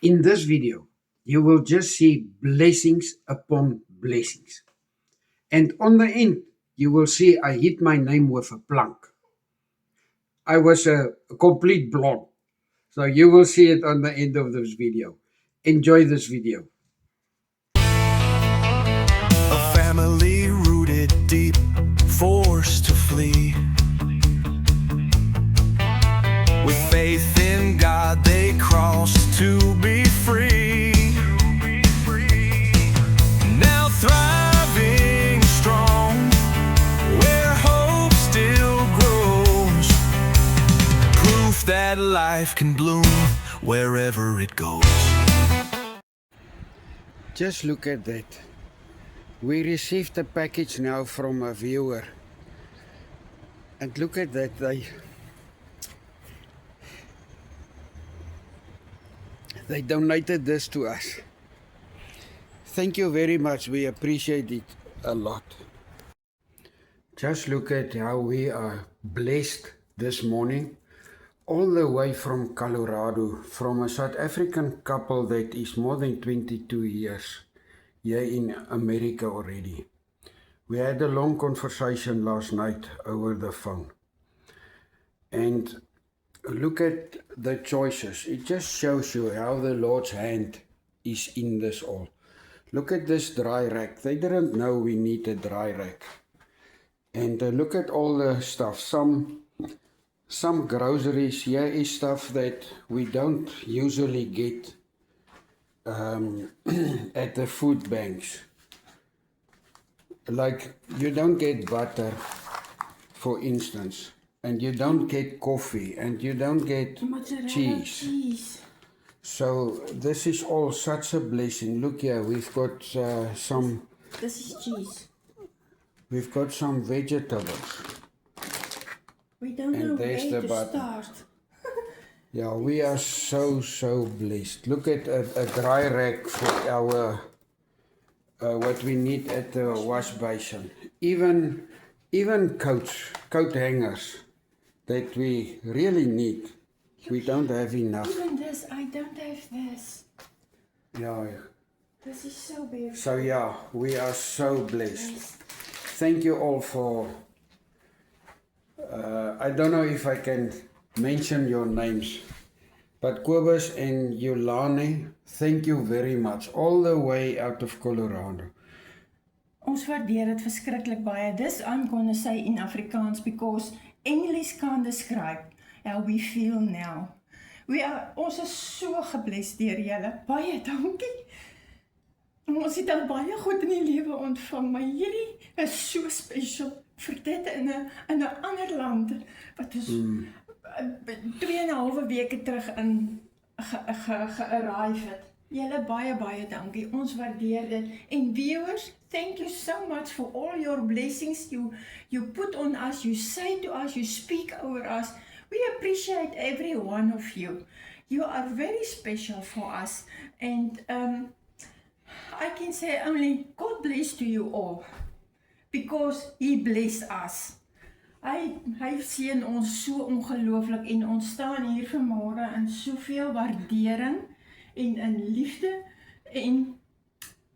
In this video, you will just see blessings upon blessings. And on the end, you will see I hit my name with a plank. I was a complete blonde. So you will see it on the end of this video. Enjoy this video. A family rooted deep, forced to flee. With faith in God, they crossed to be free. Now thriving strong, where hope still grows. Proof that life can bloom wherever it goes. Just look at that. We received a package now from a viewer. And look at that. They donated this to us. Thank you very much. We appreciate it a lot. Just look at how we are blessed this morning. All the way from Colorado, from a South African couple that is more than 22 years here in America already. We had a long conversation last night over the phone. And look at the choices. It just shows you how the Lord's hand is in this all. Look at this dry rack. They didn't know we need a dry rack. And look at all the stuff. Some groceries here is stuff that we don't usually get at the food banks. Like you don't get butter, for instance, and you don't get coffee, and you don't get cheese. So this is all such a blessing. Look here, we've got some. This is cheese. We've got some vegetables. We don't And know there's where the to button. start. Yeah, we are so blessed. Look at a dry rack for our what we need at the wash basin. Even coat hangers that we really need. We don't have enough. Even this, I don't have this. Yeah. This is so beautiful. So yeah, we are so blessed. Thank you all for. I don't know if I can mention your names, but Kobus and Yolane, thank you very much, all the way out of Colorado. Ons waardeer dit verskriklik baie. This I'm going to say in Afrikaans because English can't describe how we feel now. Ons is so gebless deur julle. Baie dankie. Ons het al baie goed in die lewe ontvang, maar hierdie is so special vir dit in 'n ander land wat ons 2,5 weke terug in gearrive het. Julle baie dankie. Ons waardeer dit. And viewers, thank you so much for all your blessings you put on us, you say to us, you speak over us. We appreciate every one of you. You are very special for us. And I can say only God bless to you all. Because He blessed us. Hy seën ons so ongelooflik en ons staan hier vanmôre in soveel waardering en in liefde en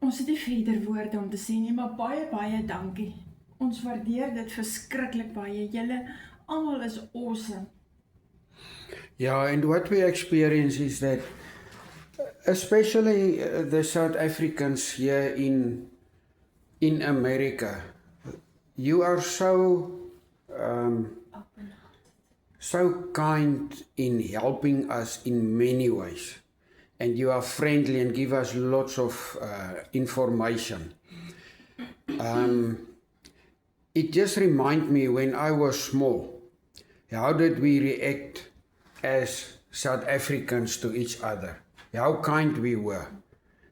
ons het nie verder woorde om te sê nie, maar baie dankie. Ons waardeer dit verskriklik baie. Julle almal is awesome. Yeah, and what we experience is that especially the South Africans here in America, you are so kind in helping us in many ways, and you are friendly and give us lots of information. It just reminds me when I was small, how did we react as South Africans to each other? How kind we were,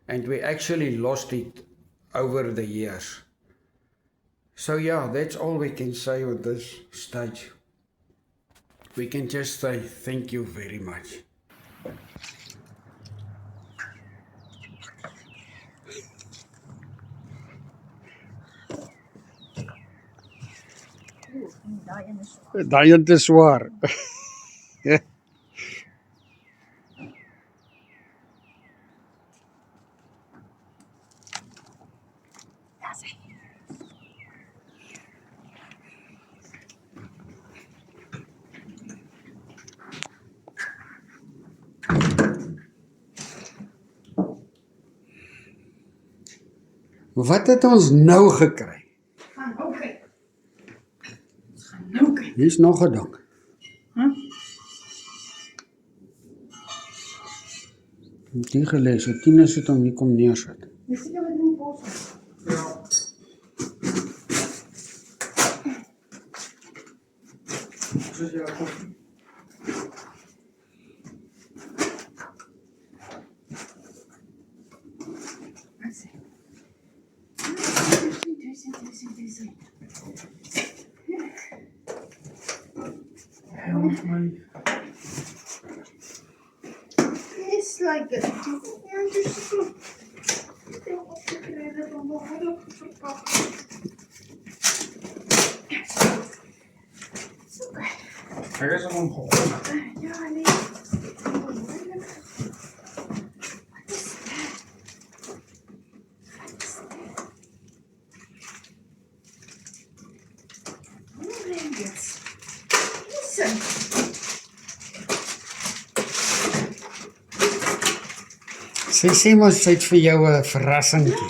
and we actually lost it over the years. So yeah, that's all we can say on this stage. We can just say thank you very much. Daai een is swaar. Wat het ons nou gekry? Gaan nou kyk. Ons gaan nou kyk. Hier's nog 'n ding. Die gelees, so Tinus het hom hier kom neersit. Dis seker wat in die bos is. Ja. Soos jy koffie. Wat sê? Dis. It's like it. Ja, dis so. Ek dink op te kry dat hom nog verpak. Ek is hom gegooi. Ja, nee. Sy sê mos sy het vir jou 'n verrassingkie.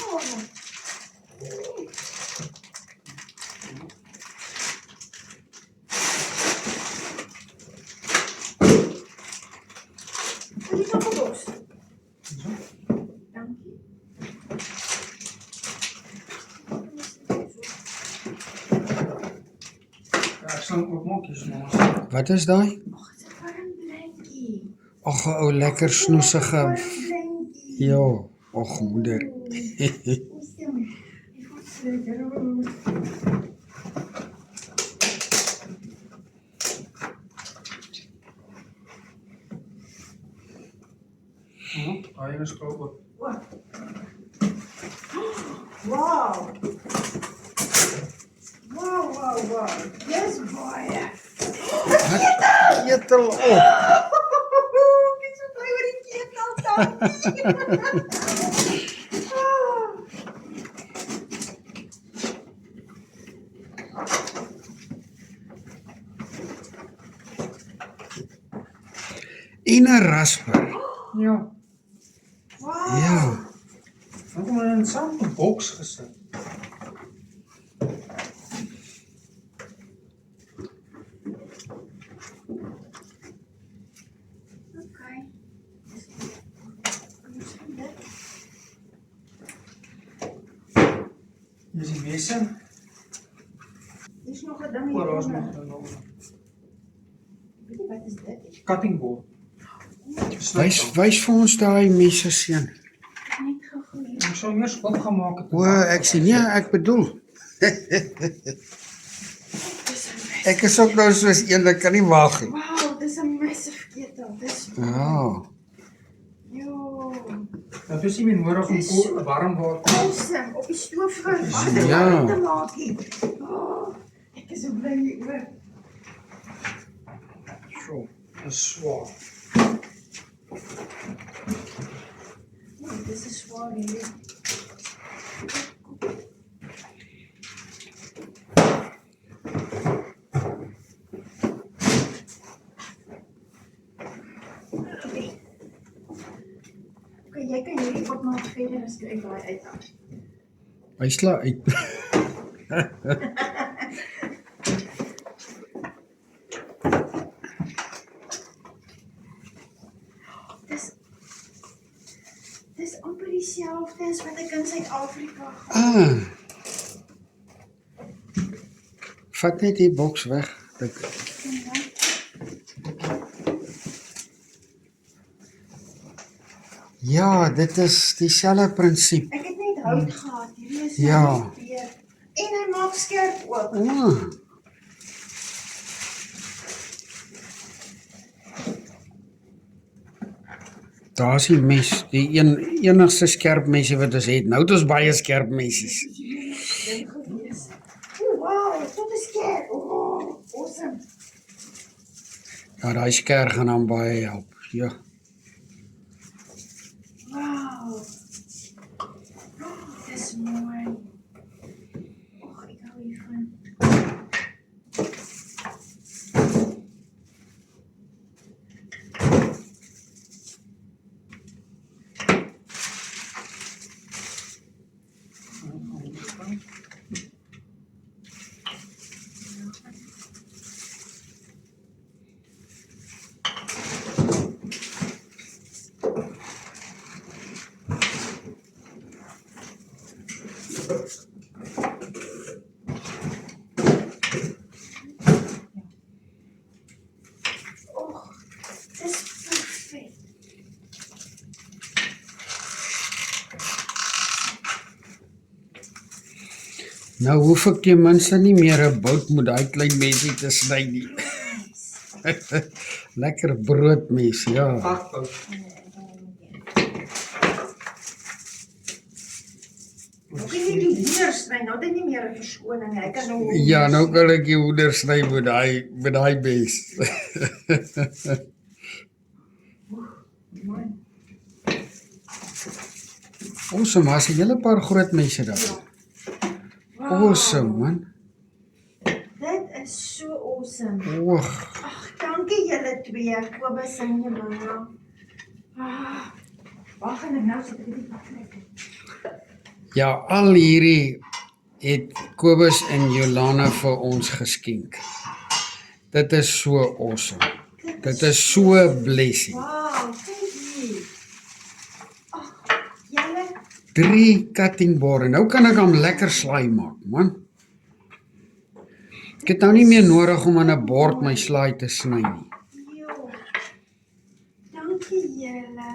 Ja, ek sal ook maak maar. Wat is daai? Ag, dit is 'n warm blankie. Ag, 'n ou lekker snoesige. Warm blankie. Ja, ag moeder. Hy is koop. Wow. Wow. Dis baie. Etel op. Ek is so bly oor die ketel dankie. En 'n rasper. Ja. Wow. Ja. Ek het hom in 'n sande boks gesit. Okay. Dis die wese. Dis nog 'n ding Oor hier. ons nog. Weet jy wat is dit? Cutting board. Wys vir ons daai messe seun. Net gegooi. Ek sou eers opgemaak het. O, ek sien nee, ek bedoel. Ek is ook nou soos een, ek kan nie wag nie. Wow, dis 'n massive ketel. Dis Ja. Jo. Dit is nie meer nodig om koel warm water. Awesome. Op die stoof vir water Ja. te maak hier. Oh, ek is so bly hieroor. So, dis swaar. Oh, dis is swaar hier. Okay, jy kan hierdie opmaak verder as ek daai uithaal. Hy sla uit. Dis amper dieselfde as wat ek in Suid-Afrika Vat net die boks weg. Ja, dit is dieselfde prinsip. Ek het net hout gehad. Hierdie is Ja. net weer. En hy maak skerp ook. O. Daar's die mes, die enigste skerp mesie wat ons het. Nou het ons baie skerp messies. O, wow, tot is skerp. Oh, awesome. Ja, daai sker gaan dan baie help. Ja. Wow. Oh, dis mooi. Och, ek hou hiervan. Nou hoef ek ten minste nie meer 'n bout met daai klein mensie te sny nie. Lekker broodmes, ja. Varkbou. Hoe kan jy die hoender sny? Nou het hy nie meer 'n verskoning nie. Hy kan nou Ja, nou kan ek die hoender sny met daai mes. Awesome, as 'n hele paar groot mense daar. Awesome, man. Dit is so awesome. Oeg. Ag, dankie julle twee, Kobus en Jolanda. Wag en nou sit ek dit aftrek. Ja, al hierdie het Kobus en Jolana vir ons geskenk. Dit is so awesome. Dit is so 'n blessing. Wow, kyk hier. Ag, julle 3 cutting boarde. Nou kan ek hom lekker slaai maak, man. Ek het nou nie meer nodig om aan 'n bord my slaai te sny nie. Jo. Dankie julle.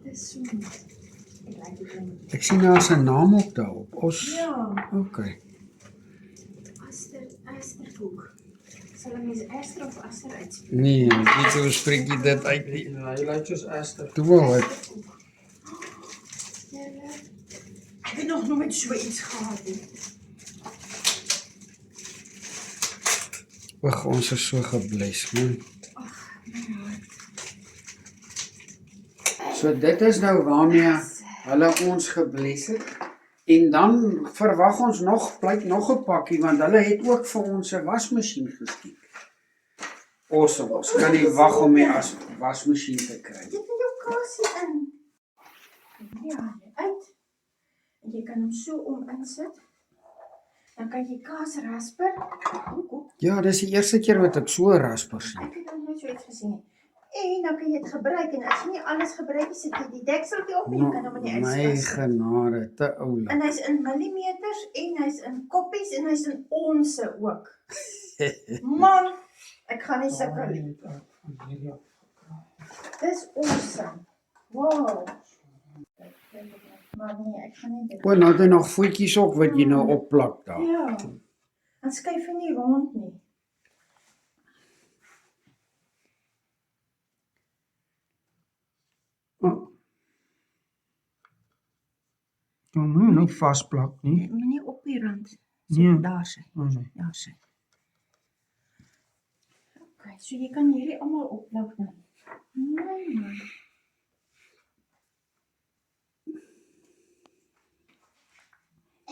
Dit is so mooi. Ek like dit baie. Ek sien daar is 'n naam op daarop. Ja, Okay. Asterkoek. Sal ek mens Aster of Aster uitspreek? Nee, nie hoe spreek jy dit uit nie. Ja, hy lyk soos Esther. Toe wel wat. Julle. Ek het nog nooit so iets gehad nie. Oeg, ons is so gebless, man. So dit is nou waarmee hulle ons gebless het. En dan verwag ons blyk nog 'n pakkie want hulle het ook vir ons 'n wasmasjien geskenk. Awesome. Ons kan nie wag om die wasmasjien te kry. Jy het jou kasie in. Ja, uit. En jy kan hom so insit. Dan kan jy kaas rasper. Ja, dis die eerste keer wat ek so 'n rasper sien. Ek het nog nooit so iets gesien nie. En dan kan jy dit gebruik en as jy nie alles gebruik nie, sit jy die dekseltjie op en jy kan hom in die My yskas. genade, te oulik. En hy's in millimeters en hy's in koppies en hy's in onsse ook. Man, ek gaan nie sukkel nie. Dis awesome. Wow. Maar nee, ek gaan nie dit. O, nou het hy nog voetjies ook wat jy nou opplak daar. Ja. Dan skuif hy nie rond nie. Ja, moet nou vasplak nie. Moenie op die rand. Nee. Daar sy. Okay. Daar sy. Okay, so jy kan hierdie almal opplak nou. Nee, man.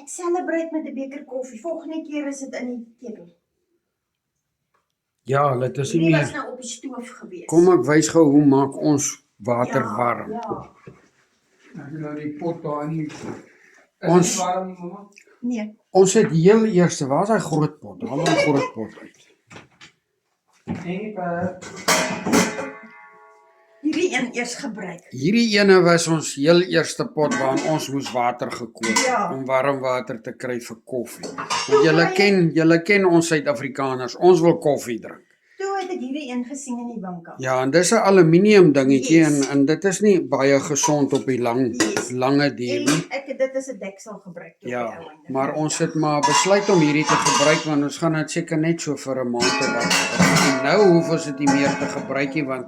Ek celebrate met 'n beker koffie. Volgende keer is dit in die ketel. Ja, dit is nie Hierdie was meer. nou op die stoof gewees. Kom ek wys gou hoe maak ons water warm. Ja. Ek nou die pot daar in die Ons- warm nie, mamma. Nee. Ons het heel eerste, waar is daai groot pot? Haal daai groot pot uit. Nee, Hierdie een eers gebruik. Hierdie ene was ons heel eerste pot waarin ons moes water gekook het Ja. om warm water te kry vir koffie. Want julle ken ons Suid-Afrikaners, ons wil koffie drink. Toe het ek hierdie een gesien in die winkel. Ja, en dis 'n aluminium dingetjie Yes. en dit is nie baie gesond op die Yes. lange duur nie. En dit is 'n deksel gebruik toe Ja, op die ou einde. maar ons het maar besluit om hierdie te gebruik want ons gaan dit seker net so vir 'n maand te was. En nou hoef ons dit nie meer te gebruik nie want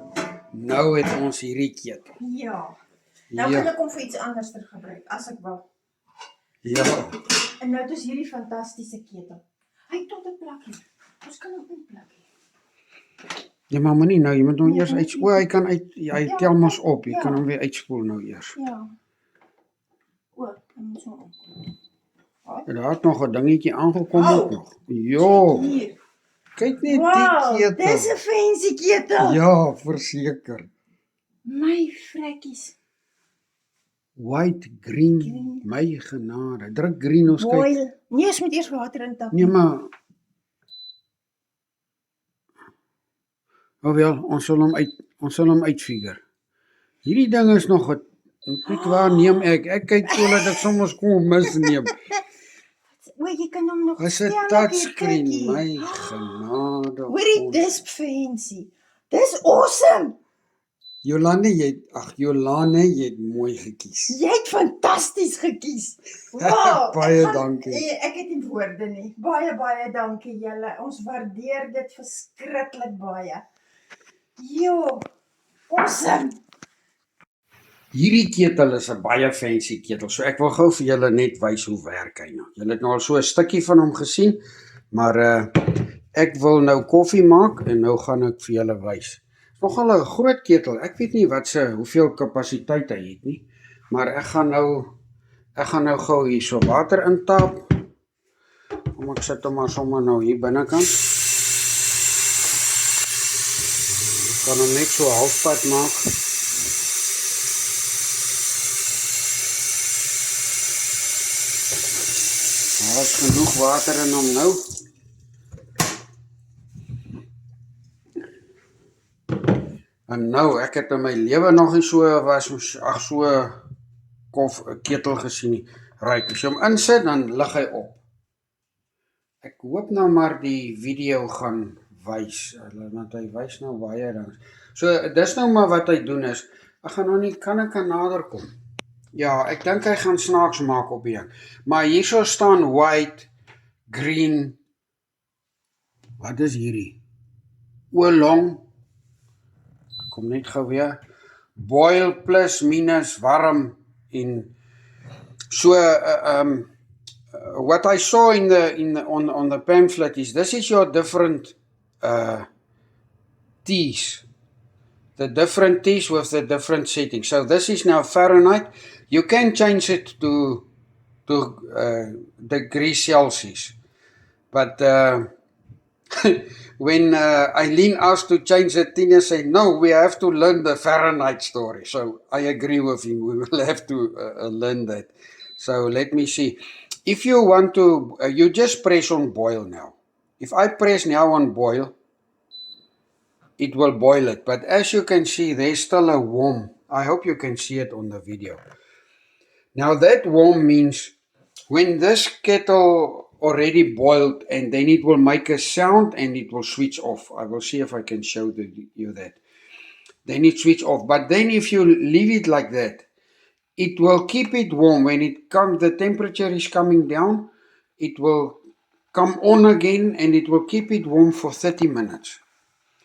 nou het ons hierdie ketel. Ja. Nou Ja. kan ek hom vir iets anders ter gebruik as ek wil. Ja. En nou is hierdie fantastiese ketel. Hy het tot 'n plakkie. Ons kan hom inplak. Ja, maar moenie nou, jy moet hom Nee, eers moet uit. nie. O, hy kan uit hy tel mos op. Jy Ja. kan hom weer uitspoel nou eers. Ja. O, dan moet so op. Daar het nog 'n dingetjie aangekom Oh. ook nog. Jo, Hier. kyk net Wow, die dis ketel. 'n fancy ketel. Ja, verseker. My vrekkies. White, green, Green. my genade. Druk green ons kyk. Boil. Nee, ons moet eers water intap. Nee, maar wel, ons sal hom uitfigure. Hierdie ding is nog 'n kyk waar neem ek. Ek kyk so dat ek soms kom misneem. O, jy kan hom nog Dis 'n stel op touchscreen, die my kykie. genade. Hoorie, ons. dis fancy. Dis awesome. Jolane, jy het mooi gekies. Jy het fantasties gekies. Wow, Baie dankie. Ek het nie woorde nie. Baie dankie julle. Ons waardeer dit verskriklik baie. Jo, awesome. Hierdie ketel is 'n baie fancy ketel. So ek wil gou vir julle net wys hoe werk hy nou. Julle het nou al so 'n stukkie van hom gesien, maar ek wil nou koffie maak en nou gaan ek vir julle wys. Nogal 'n groot ketel. Ek weet nie hoeveel kapasiteit hy het nie, maar ek gaan nou gou hier so water intaap. Kom ek sit hom maar sommer nou hier binnekant. Ek kan hom net so halfpad maak. Daar is genoeg water in hom nou. En nou, ek het in my lewe nog nie so ketel gesien nie. Right, as jy hom insit, dan lig hy op. Ek hoop nou maar die video gaan wys, want hy wys nou baie ding. So, dis nou maar wat hy doen is, ek gaan nou nie, kan ek nader kom? Ja, ek dink hy gaan snaaks maak op die. Maar hierso staan white, green, wat is hierdie? Oolong, kom net gou weer, boil plus minus warm en so what I saw on the pamphlet is this is your different teas. The different teas with the different settings. So this is now Fahrenheit. You can change it to degrees Celsius. But when Eileen asked to change it, Tina said, no, we have to learn the Fahrenheit story. So I agree with him. We will have to learn that. So let me see. If you want to, you just press on boil now. If I press now on boil, it will boil it. But as you can see, there's still a warm. I hope you can see it on the video. Now that warm means when this kettle already boiled and then it will make a sound and it will switch off. I will see if I can show you that. Then it switch off. But then if you leave it like that, it will keep it warm. When it comes, the temperature is coming down, it will come on again and it will keep it warm for 30 minutes.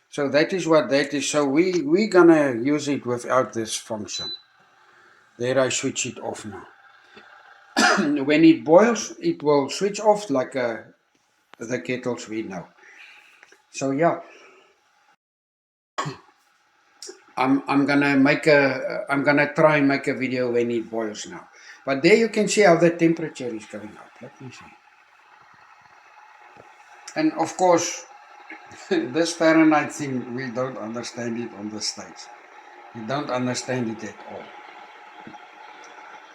So that is what that is. So we're gonna use it without this function. There, I switch it off now. When it boils, it will switch off like the kettles we know. So yeah, I'm gonna try and make a video when it boils now. But there you can see how the temperature is going up. Let me see. And of course, this Fahrenheit thing, we don't understand it on the States. We don't understand it at all.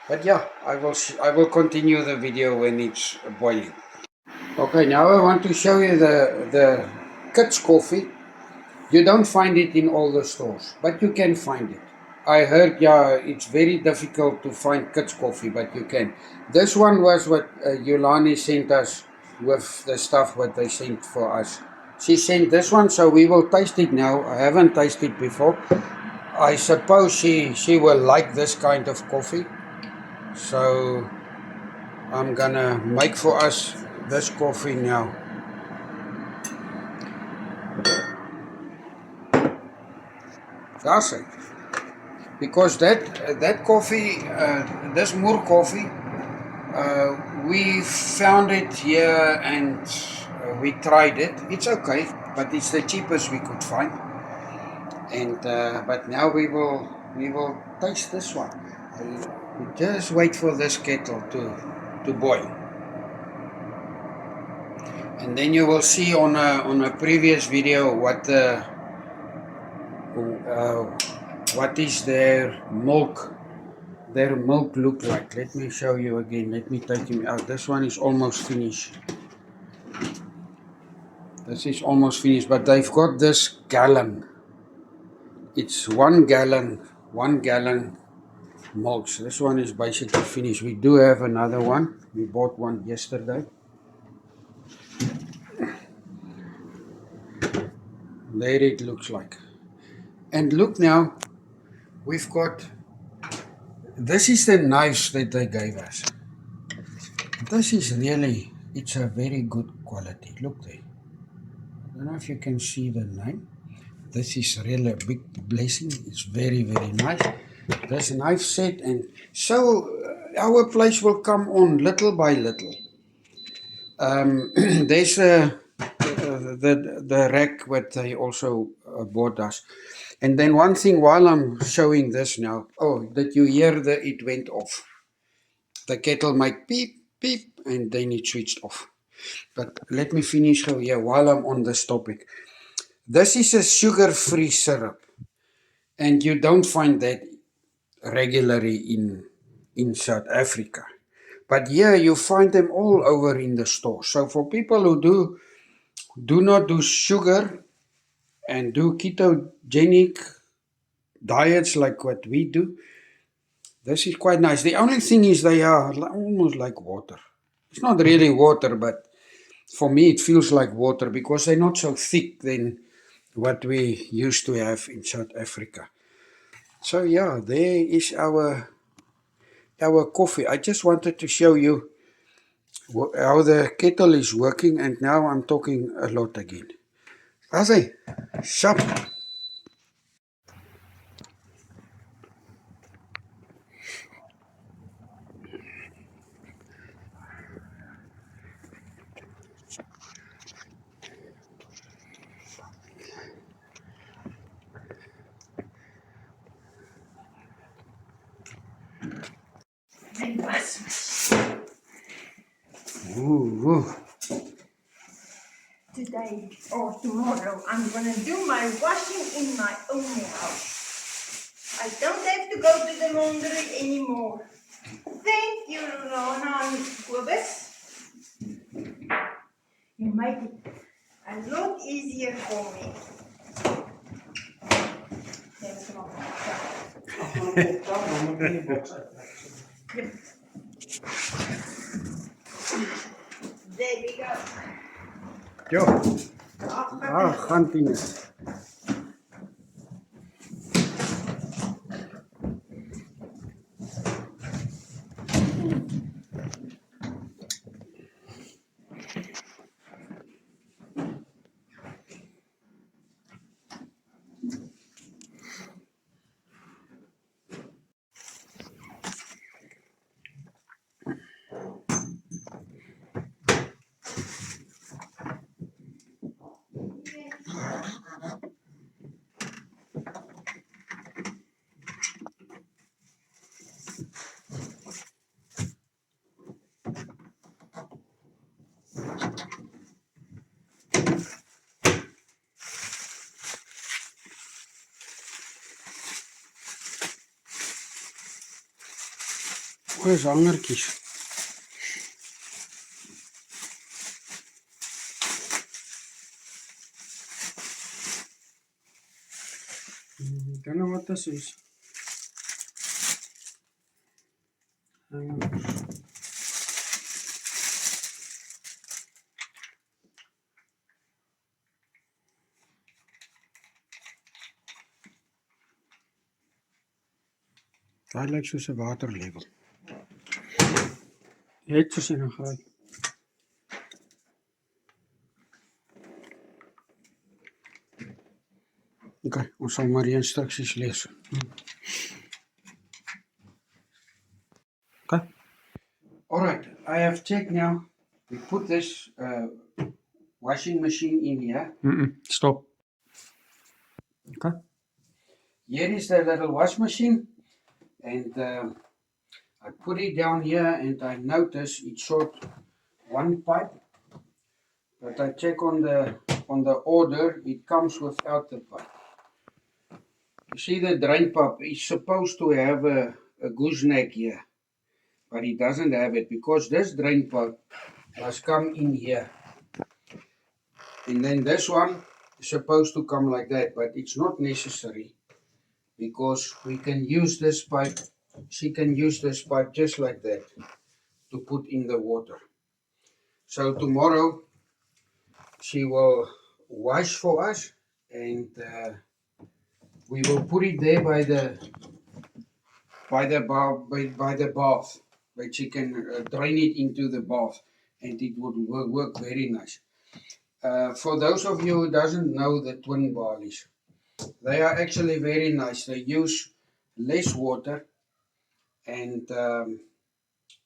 But yeah, I will continue the video when it's boiling. Okay, now I want to show you the kids coffee. You don't find it in all the stores, but you can find it. I heard, yeah, it's very difficult to find kids coffee, but you can. This one was what Yolani sent us with the stuff what they sent for us. She sent this one, so we will taste it now. I haven't tasted it before. I suppose she will like this kind of coffee. So I'm gonna make for us this coffee now. That's it. Because that coffee, this Moor coffee, we found it here and we tried it. It's okay, but it's the cheapest we could find. And but now we will taste this one. We just wait for this kettle to boil. And then you will see on a previous video what is their milk look like. Let me show you again. Let me take him out. This one is almost finished. This is almost finished, but they've got this gallon. It's 1 gallon milk. So this one is basically finished. We do have another one. We bought one yesterday. There it looks like. And look now, we've got, this is the knives that they gave us. This is really, it's a very good quality. Look there. I don't know if you can see the name. This is really a big blessing. It's very, very nice. This knife set, and so our place will come on little by little. There's the rack what they also bought us. And then one thing while I'm showing this now, oh, did you hear it went off? The kettle might beep, beep, and then it switched off. But let me finish here while I'm on this topic. This is a sugar-free syrup, and you don't find that regularly in South Africa. But here you find them all over in the store. So for people who do not do sugar and do ketogenic diets like what we do, this is quite nice. The only thing is they are almost like water. It's not really water, but for me it feels like water because they're not so thick than what we used to have in South Africa. So yeah, there is our coffee. I just wanted to show you how the kettle is working, and now I'm talking a lot again. Asai, sharp. Ooh. Today or tomorrow, I'm gonna do my washing in my own house. I don't have to go to the laundry anymore. Thank you, Rona and Kobus. You make it a lot easier for me. There's nog Yep. There we go. Jo, gaan Tine. O, is hangertjies. Ek weet nie wat dit is. Daai lyk soos 'n waterlevel. Het soos in 'n graad. Okay, ons sal maar die instruksies lees. Okay. Alright, I have checked now. We put this washing machine in here. Stop. Okay. Here is the little wash machine, and I put it down here, and I notice it's short one pipe, but I check on the order, it comes without the pipe. You see the drain pipe is supposed to have a gooseneck here, but it doesn't have it because this drain pipe must come in here. And then this one is supposed to come like that, but it's not necessary because we can use this pipe, she can use this pipe just like that to put in the water. So tomorrow she will wash for us, and we will put it there by by the bath, which you can drain it into the bath, and it would work very nice. For those of you who doesn't know the twin barleys, they are actually very nice. They use less water, and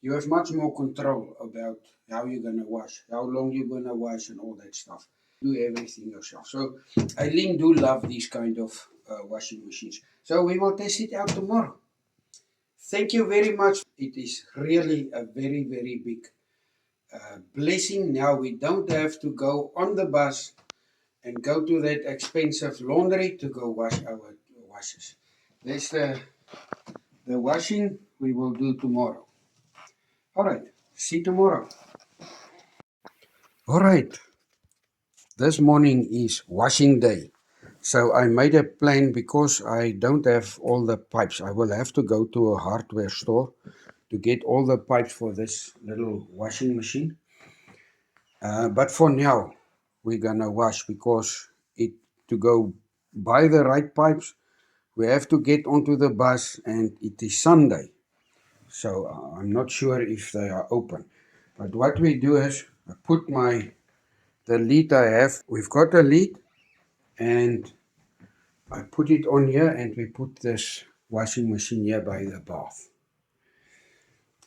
you have much more control about how you're going to wash, how long you're going to wash, and all that stuff. Do everything yourself. So Eileen do love these kind of washing machines. So we will test it out tomorrow. Thank you very much. It is really a very, very big blessing. Now we don't have to go on the bus and go to that expensive laundry to go wash our washes. That's the washing we will do tomorrow. All right, see you tomorrow. All right, this morning is washing day. So I made a plan because I don't have all the pipes. I will have to go to a hardware store to get all the pipes for this little washing machine. But for now, we're gonna wash because to go buy the right pipes, we have to get onto the bus, and it is Sunday. So I'm not sure if they are open. But what we do is I put the lid I have. We've got a lid, and I put it on here, and we put this washing machine here by the bath.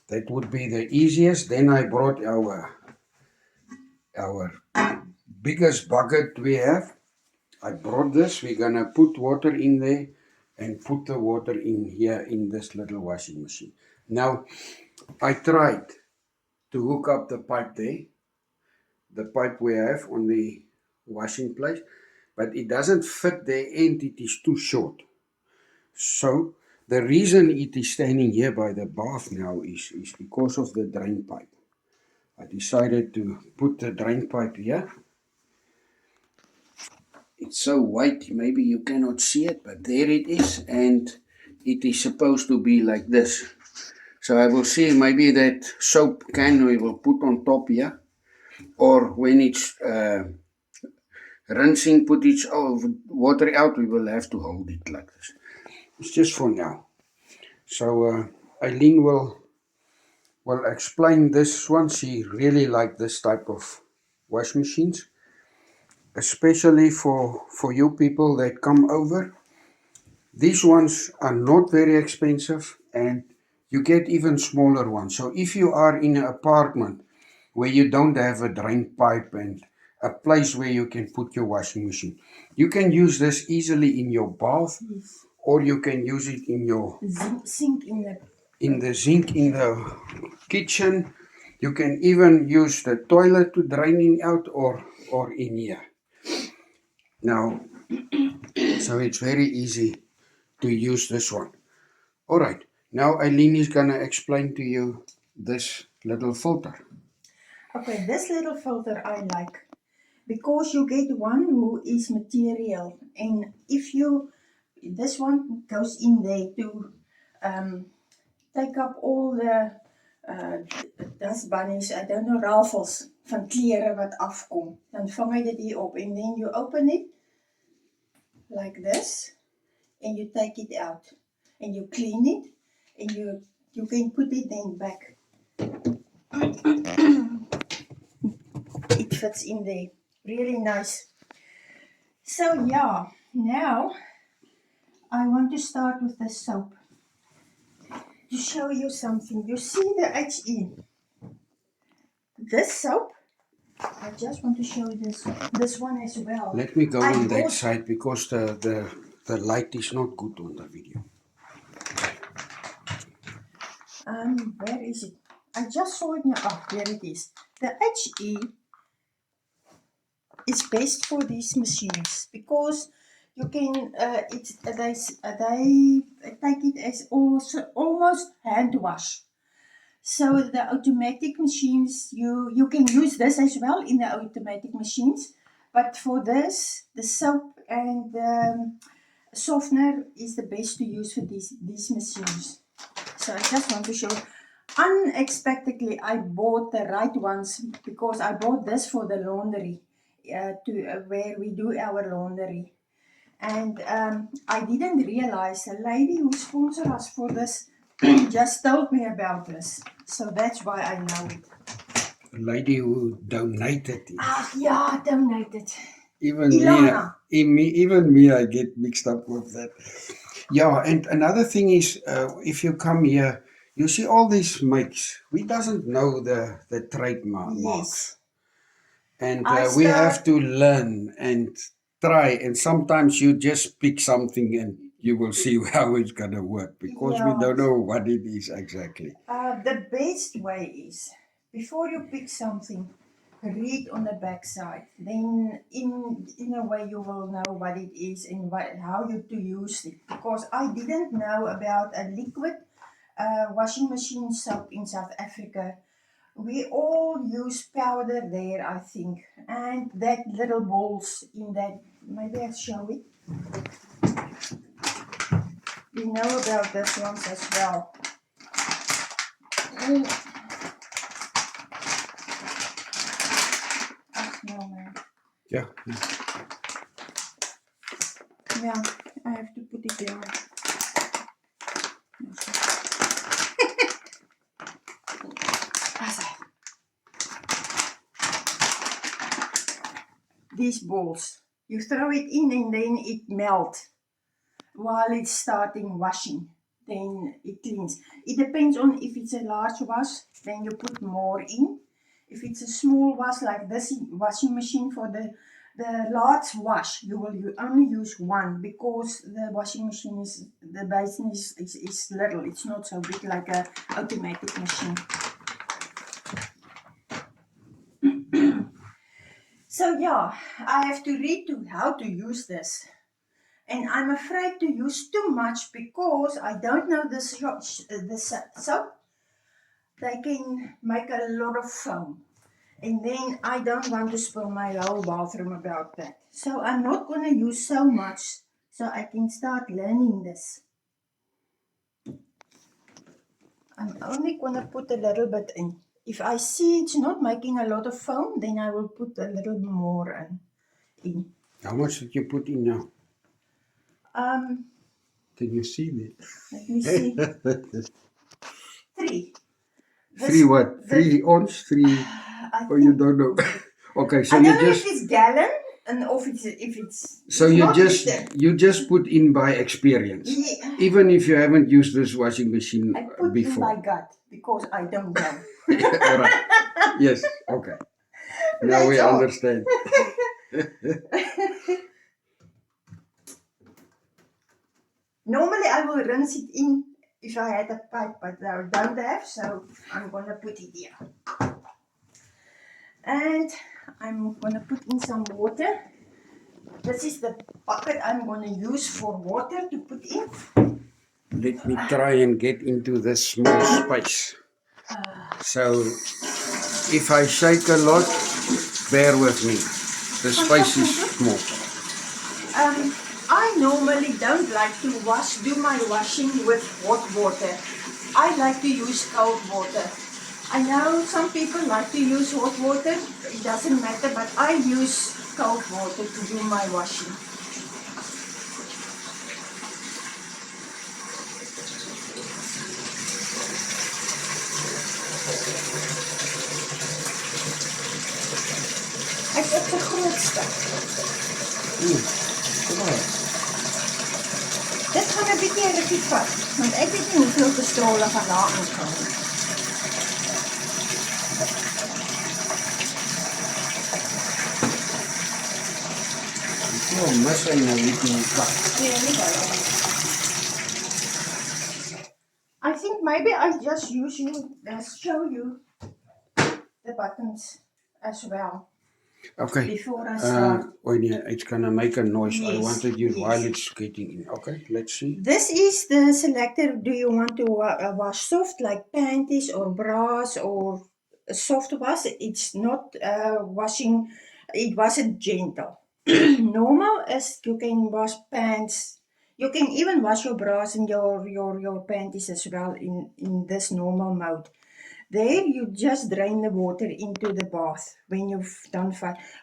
That would be the easiest. Then I brought our biggest bucket we have. I brought this. We're gonna put water in there and put the water in here in this little washing machine. Now, I tried to hook up the pipe there, the pipe we have on the washing place, but it doesn't fit the end. It is too short. So the reason it is standing here by the bath now is because of the drain pipe. I decided to put the drain pipe here. It's so white, maybe you cannot see it, but there it is, and it is supposed to be like this. So I will see maybe that soap can we will put on top here, or when it's rinsing, put its water out, we will have to hold it like this. It's just for now. So Eileen will explain this one. She really liked this type of wash machines, especially for you people that come over. These ones are not very expensive, and you get even smaller ones. So if you are in an apartment where you don't have a drain pipe and a place where you can put your washing machine, you can use this easily in your bath, yes, or you can use it in your sink in the sink in the kitchen. You can even use the toilet to drain it out, or in here. Now, so it's very easy to use this one. All right, now Eileen is gonna explain to you this little filter. Okay, this little filter I like because you get one who is material, and this one goes in there to take up all the dust bunnies, I don't know, rafels van klere wat afkom. Dan vang hy dit hier op, and then you open it like this, and you take it out, and you clean it, and you can put it then back. It fits in there, really nice. So yeah, now I want to start with the soap. To show you something, you see the HE. This soap, I just want to show you this one as well. Let me go on that side because the light is not good on the video. Where is it? I just saw it now. Oh, there it is. The HE is best for these machines because you can they take it as almost hand wash. So the automatic machines, you can use this as well in the automatic machines, but for this, the soap and the softener is the best to use for these machines. So I just want to show. Unexpectedly, I bought the right ones because I bought this for the laundry, where we do our laundry. And I didn't realize the lady who sponsored us for this just told me about this. So that's why I know it. The lady who donated it. Ah, yeah, donated. Even Ilana. even me, I get mixed up with that. Yeah, and another thing is, if you come here, you see all these makes. We doesn't know the trademark marks, Yes. and I we have start- to learn and try. And sometimes you just pick something, and you will see how it's gonna work because we Yeah. don't know what it is exactly. The best way is, before you pick something, read on the back side. Then in a way you will know what it is and how you to use it. Because I didn't know about a liquid washing machine soap in South Africa. We all use powder there, I think. And that little balls in that, maybe I'll show it. We know about this ones as well. No, man. Yeah. Yeah, I have to put it there. These balls, you throw it in and then it melts while it's starting washing. Then it cleans. It depends on if it's a large wash, then you put more in. If it's a small wash like this washing machine for the large wash, you only use one because the washing machine the basin is little. It's not so big like a automatic machine. So yeah, I have to read how to use this. And I'm afraid to use too much because I don't know the soap. They can make a lot of foam. And then I don't want to spill my whole bathroom about that. So I'm not going to use so much so I can start learning this. I'm only going to put a little bit in. If I see it's not making a lot of foam, then I will put a little more in. How much did you put in now? Um, Can you see that? Let me see. 3. Three what? 3 ounce? 3? Oh, you don't know. Okay, so I you don't know just. if it's gallon and if it's. So it's you not just liter. put in by experience, Yeah. even if you haven't used this washing machine I put before. in my gut because I don't know. All right. Yes. Okay. Now we That's all. understand. Normally I will rinse it in if I had a pipe, but I don't have, so I'm gonna put it here. And I'm gonna put in some water. This is the bucket I'm gonna use for water to put in. Let me try and get into this small space. So if I shake a lot, bear with me. The space is small. I normally don't like to do my washing with hot water. I like to use cold water. I know some people like to use hot water, it doesn't matter, but I use cold water to do my washing. Ek is op de grootste. Come on. Dit gaan 'n bietjie rukkie vat, want ek weet nie hoeveel gestrole gaan daar inkom. Oh, mis hy nou net in die kat. Nee, nie baie. I think maybe I just show you the buttons as well Okay. before I start. Oh nee, it's gonna make a noise. I Yes, wanted you yes. while it's getting in. Okay, let's see. This is the selector. Do you want to wash soft like panties or bras or soft wash? It's not washing, it wasn't gentle. Normal is you can wash pants. You can even wash your bras and your panties as well in this normal mode. There you just drain the water into the bath when you've done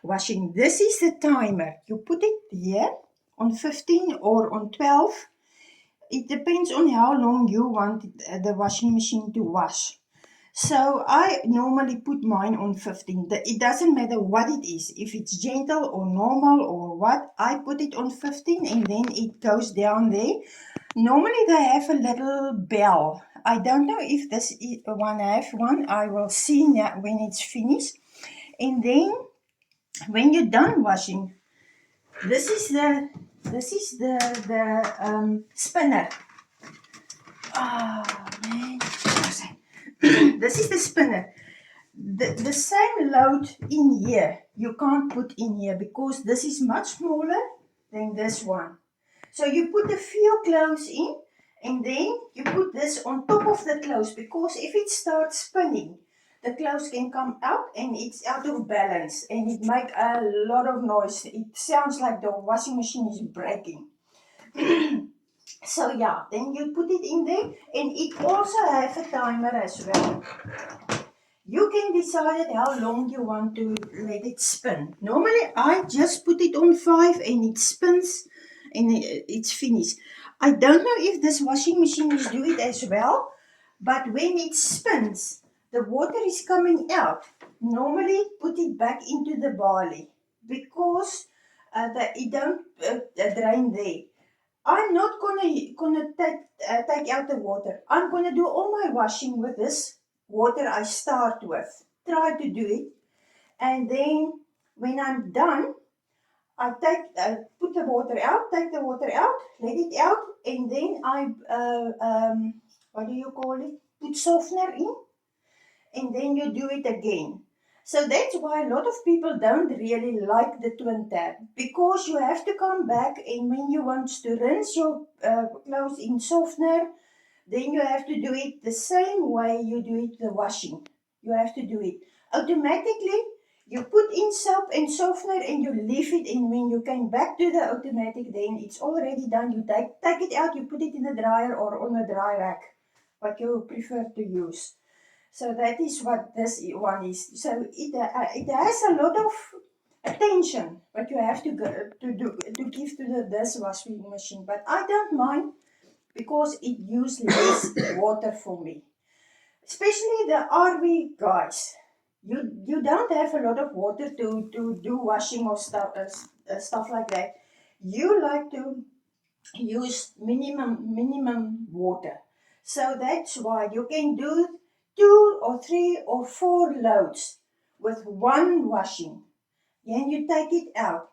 washing. This is the timer. You put it here on 15 or on 12. it depends on how long you want the washing machine to wash. So I normally put mine on 15. It doesn't matter what it is, if it's gentle or normal or what, I put it on 15 and then it goes down there. Normally they have a little bell. I don't know if this one have one. I will see now when it's finished. And then when you're done washing, this is the spinner. Oh man, this is the spinner. The same load in here you can't put in here because this is much smaller than this one. So you put a few clothes in and then you put this on top of the clothes because if it starts spinning, the clothes can come out and it's out of balance and it make a lot of noise. It sounds like the washing machine is breaking. So yeah, then you put it in there and it also has a timer as well. You can decide how long you want to let it spin. Normally I just put it on 5 and it spins and it's finished. I don't know if this washing machine is doing it as well, but when it spins, the water is coming out. Normally put it back into the barley because it don't drain there. I'm not gonna take out the water. I'm gonna do all my washing with this water I start with. Try to do it, and then when I'm done, I put the water out, take the water out, let it out, and then I what do you call it? Put softener in, and then you do it again. So that's why a lot of people don't really like the twin tap because you have to come back and when you want to rinse your clothes in softener, then you have to do it the same way you do it the washing. You have to do it automatically. You put in soap and softener and you leave it, and when you come back to the automatic, then it's already done. You take it out, you put it in the dryer or on a dry rack, what you prefer to use. So that is what this one is. So it has a lot of attention, but you have to give to this washing machine. But I don't mind because it uses less water for me. Especially the RV guys. You don't have a lot of water to do washing or stuff like that. You like to use minimum water. So that's why you can do 2 or 3 or 4 loads with one washing. Then you take it out.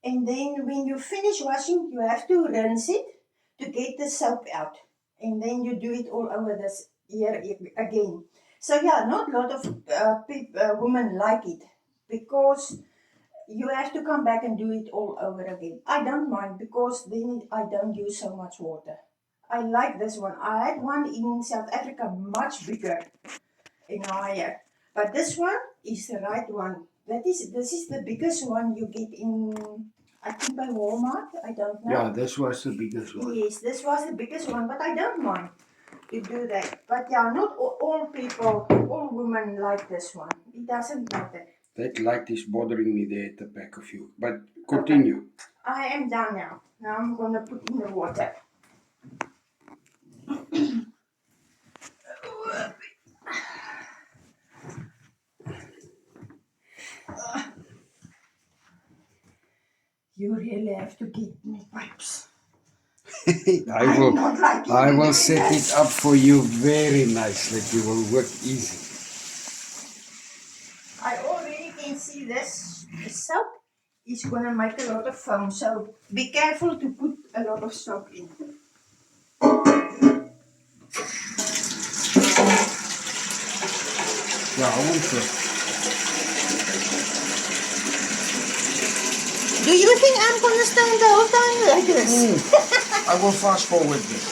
And then when you finish washing, you have to rinse it to get the soap out. And then you do it all over this here again. So yeah, not a lot of women like it because you have to come back and do it all over again. I don't mind because then I don't use so much water. I like this one. I had one in South Africa much bigger and higher. But this one is the right one. This is the biggest one you get in, I think, by Walmart. I don't know. Yeah, this was the biggest one. Yes, this was the biggest one, but I don't mind to do that. But yeah, not all people, all women like this one. It doesn't matter. That light is bothering me there at the back of you. But continue. Okay. I am done now. Now I'm going to put in the water. You really have to get me pipes. I will set it up for you very nice that you will work easy. I already can see this. The soap is going to make a lot of foam, so be careful to put a lot of soap in. Yeah, I want to. Do you think I'm going to stand the whole time like this? I will fast forward this.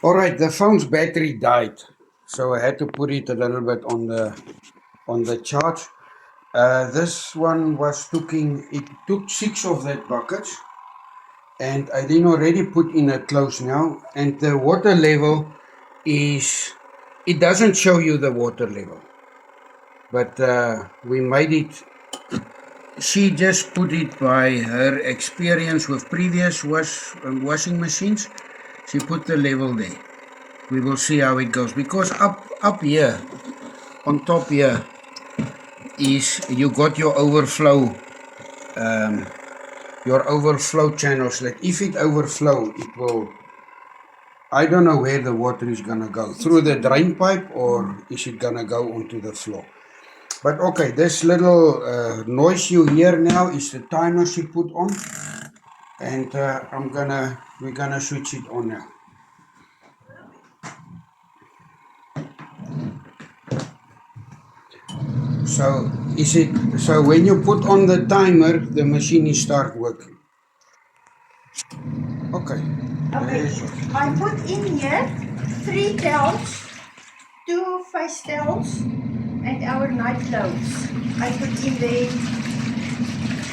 All right, the phone's battery died, so I had to put it a little bit on the charge. This one was taking, it took 6 of that buckets, and I then already put in a close now, and the water level is, it doesn't show you the water level, but we made it. She just put it by her experience with previous washing machines. She put the level there. We will see how it goes, because up here on top here is you got your overflow channels. That if it overflow, it will, I don't know where the water is gonna go, through the drain pipe, or is it gonna go onto the floor. But okay, this little noise you hear now is the timer she put on, and we're gonna switch it on now. So when you put on the timer, the machine is start working. Okay. Okay, I put in here 3 towels, 2 face towels, and our night clothes. I put in there,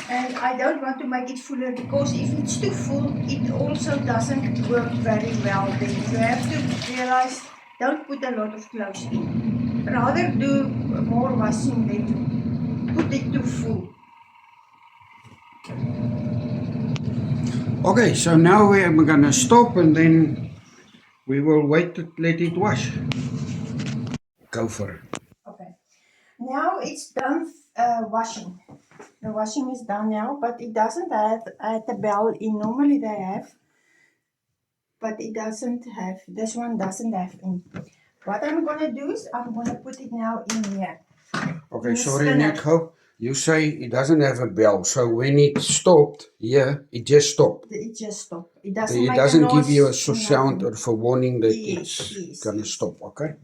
and I don't want to make it fuller, because if it's too full, it also doesn't work very well. Then you have to realize, don't put a lot of clothes in. Rather do more washing than put it too full. Okay, so now we're gonna stop, and then we will wait to let it wash. Go for it. Okay. Now it's done washing. The washing is done now, but it doesn't have the bell in. Normally they have, but it doesn't have. This one doesn't have in. What I'm gonna do is I'm gonna put it now in here. Okay, sorry, Nico. You say it doesn't have a bell, so when it stopped here, it just stopped. It just stopped. It doesn't. It make doesn't a give noise, you a sound or for warning that Yes, it's yes, gonna yes. stop. Okay.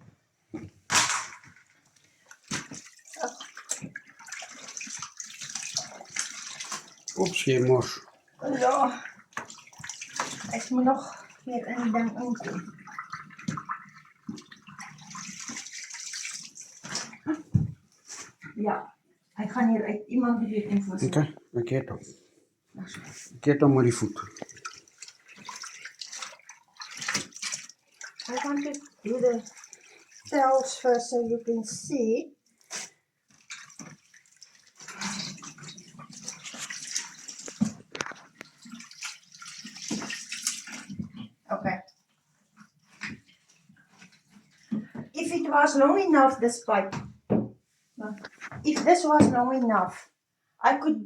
Oeps, jy mos. Ja, ek moet nog weer in die ding inkom. Ja, ek gaan hier uit iemand die weet info. Okay, ek het hom. Ek het hom met die voet. I want to do the towels first so you can see. Okay. If it was long enough, this pipe, if this was long enough, I could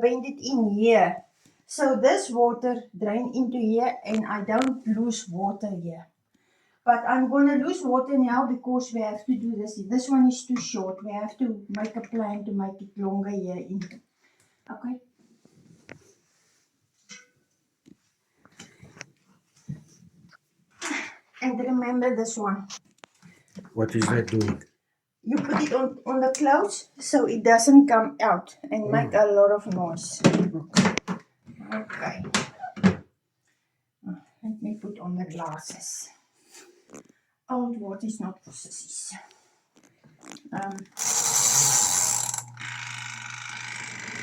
bend it in here. So this water drain into here and I don't lose water here. But I'm going to lose water now because we have to do this. This one is too short. We have to make a plan to make it longer here in. Okay. And remember this one. What is that doing? You put it on the clothes so it doesn't come out and make a lot of noise. Okay. Let me put on the glasses. Old water is not for sissies.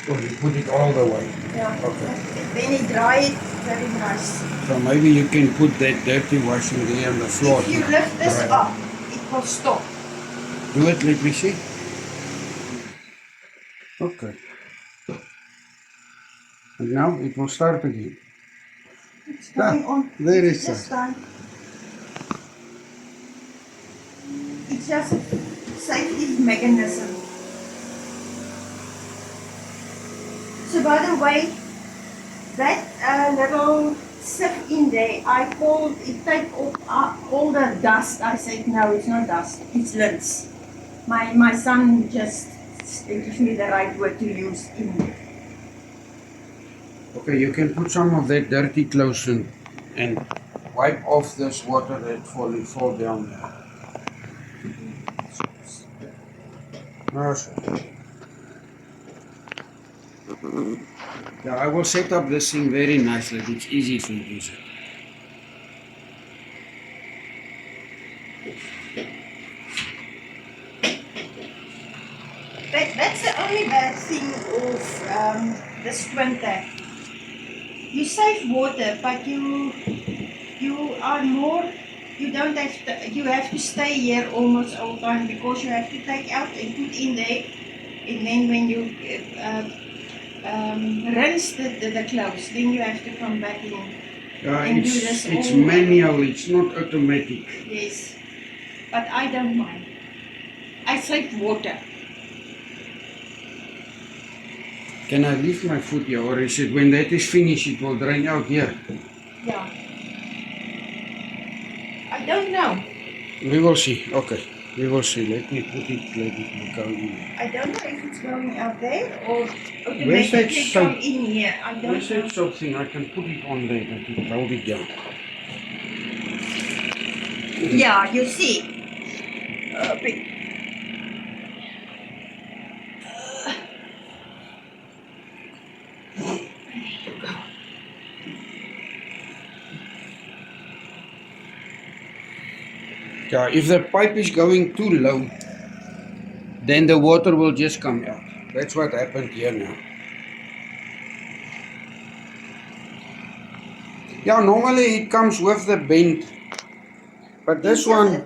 Oh, you put it all the way. Yeah. Okay. Then it dry it very nice. So maybe you can put that dirty washing there on the floor. If you lift this Right. up, it will stop. Do it, let me see. Okay. And now it will start again. It's going on. There It's is just that. done. It's just a safety mechanism. So by the way, that little sieve in there, I called it take off all the dust. I said no, it's not dust, it's lint. My son just gives me the right word to use in there. Okay, you can put some of that dirty clothes in and wipe off this water that fall down there. Yeah, I will set up this thing very nicely. It's easy to use it. That's the only bad thing of this winter. You save water, but you are more. You don't have to. You have to stay here almost all the time because you have to take out and put in there, and then when you rinse the clothes, then you have to come back in. And do this it's all- manual, it's not automatic. Yes, but I don't mind. I save water. Can I leave my foot here, or is it when that is finished, it will drain out here? Yeah. I don't know. We will see. Okay, we will see. Let me put it, let it go in. I don't know if it's going out there or Where's that automatically soap? come in here. I don't Where's know. that soap thing? I can put it on there, that it hold it down. Yeah, you see. Big. Yeah, if the pipe is going too low, then the water will just come out. That's what happened here now. Yeah, normally it comes with the bend, but this one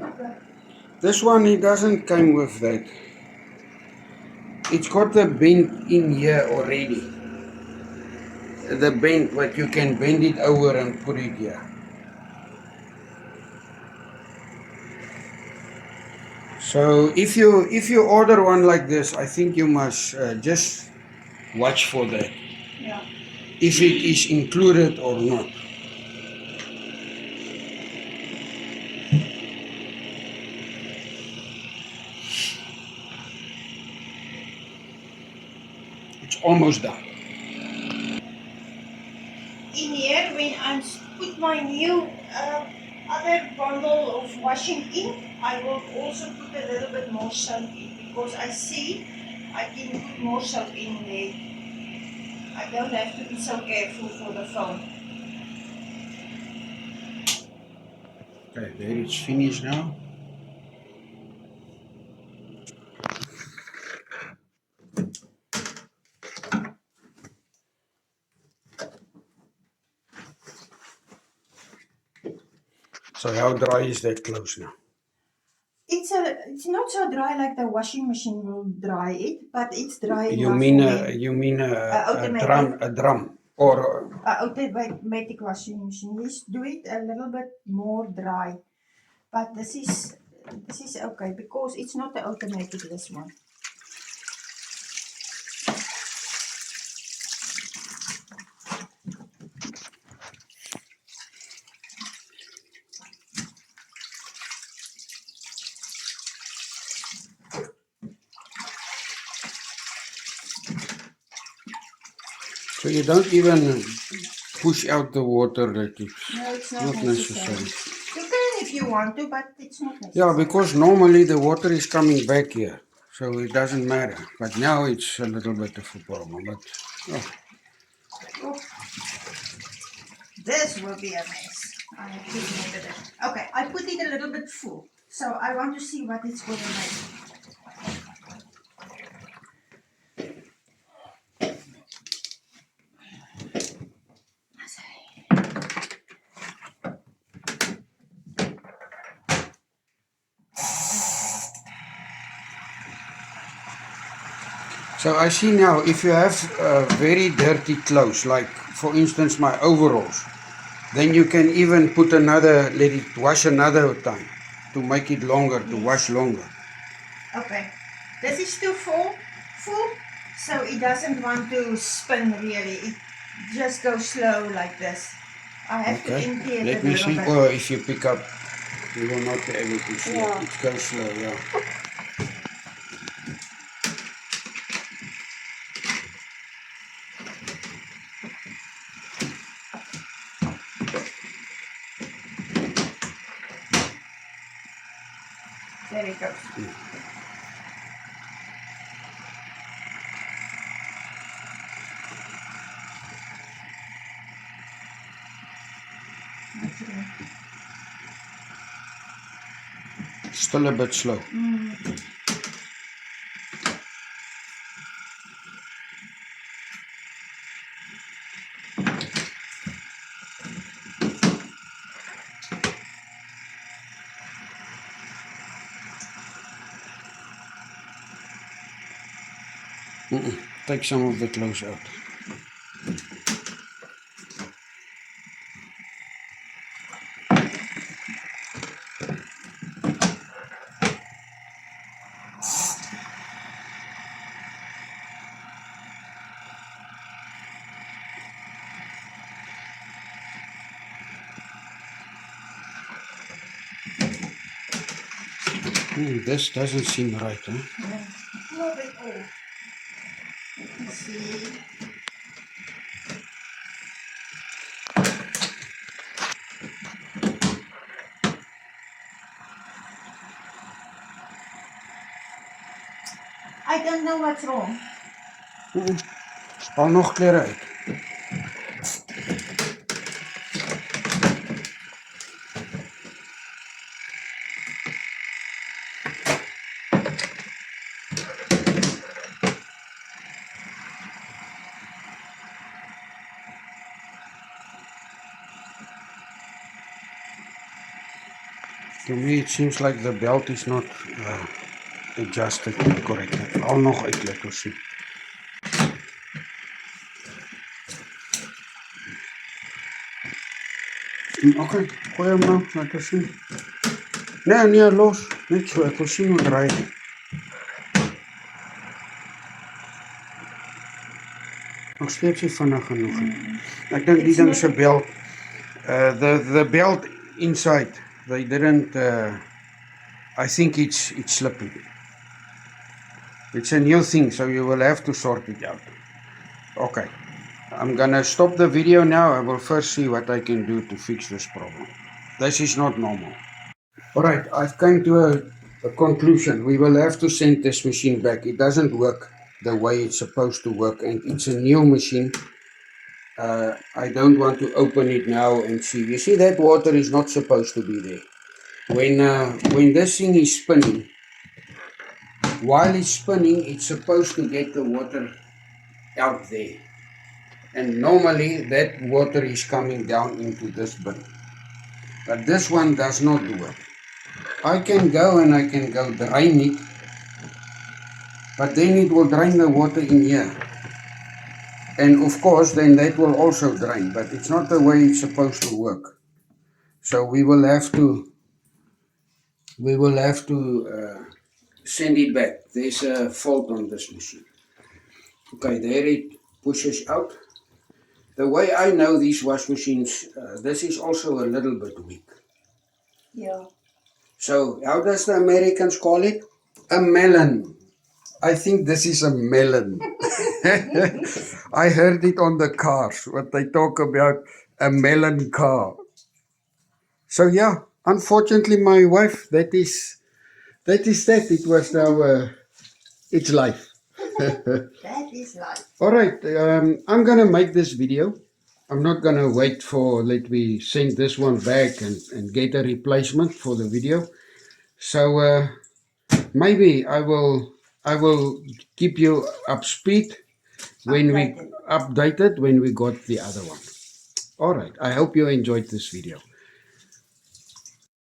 it doesn't come with that. It's got the bend in here already. The bend, but you can bend it over and put it here. So if you order one like this, I think you must just watch for that, Yeah. if it is included or not. It's almost done. In here, when I put my new other bundle of washing in, I will also put a little bit more soap in because I see I can put more soap in there. I don't have to be so careful for the phone. Okay, there it's finished now. So how dry is that clothes now? It's not so dry like the washing machine will dry it, but it's dry You enough mean for me. a Automatic. drum or Automatic washing machine. Let's do it a little bit more dry, but this is okay because it's not the automatic this one. so you don't even push out the water that it's No, it's not, not necessary. necessary. You can if you want to, but it's not necessary. Yeah, because normally the water is coming back here, so it doesn't matter. But now it's a little bit of a problem. But oh, Oh, this will be a mess. I have to remember that. Okay, I put it a little bit full, so I want to see what it's going to make. so I see now if you have very dirty clothes, like for instance my overalls, then you can even put another, let it wash another time to make it longer, to wash longer. Okay, this is too full, so it doesn't want to spin really. It just goes slow like this. I have to Okay, empty it let a me little see. bit. Or if you pick up, you will not be able to see Yeah. it. It goes slow, yeah. There it goes. Still a bit slow. Take some of the clothes out. This doesn't seem right, huh? Not at all. Let me see. I don't know what's wrong. Al nog klere uit. To me it seems like the belt is not adjusted correctly. Al nog uit, let ons sien. Okay, gooi hom nou, laat ons sien. Nee, los. Net so, ek wil sien hoe draai hy. Nog steeds nie vinnig genoeg nie. Ek dink die ding se belt, the belt inside, they didn't, I think it's slipping. It's a new thing, so you will have to sort it out. Okay, I'm gonna stop the video now. I will first see what I can do to fix this problem. This is not normal. Alright, I've come to a conclusion. We will have to send this machine back. It doesn't work the way it's supposed to work, and it's a new machine. I don't want to open it now and see. You see, that water is not supposed to be there. When this thing is spinning, while it's spinning, it's supposed to get the water out there. And normally that water is coming down into this bin. But this one does not do it. I can go drain it, but then it will drain the water in here. And of course, then that will also drain, but it's not the way it's supposed to work. So we will have to send it back. There's a fault on this machine. Okay, there it pushes out. The way I know these wash machines, this is also a little bit weak. Yeah. So how does the Americans call it? A melon. I think this is a melon. I heard it on the cars, what they talk about, a melon car. So yeah, unfortunately my wife, that is that. It was now, it's life. That is life. Alright, I'm gonna make this video. I'm not gonna wait for, let me send this one back and get a replacement for the video. So maybe I will keep you up speed when we updated when we got the other one. Alright, I hope you enjoyed this video.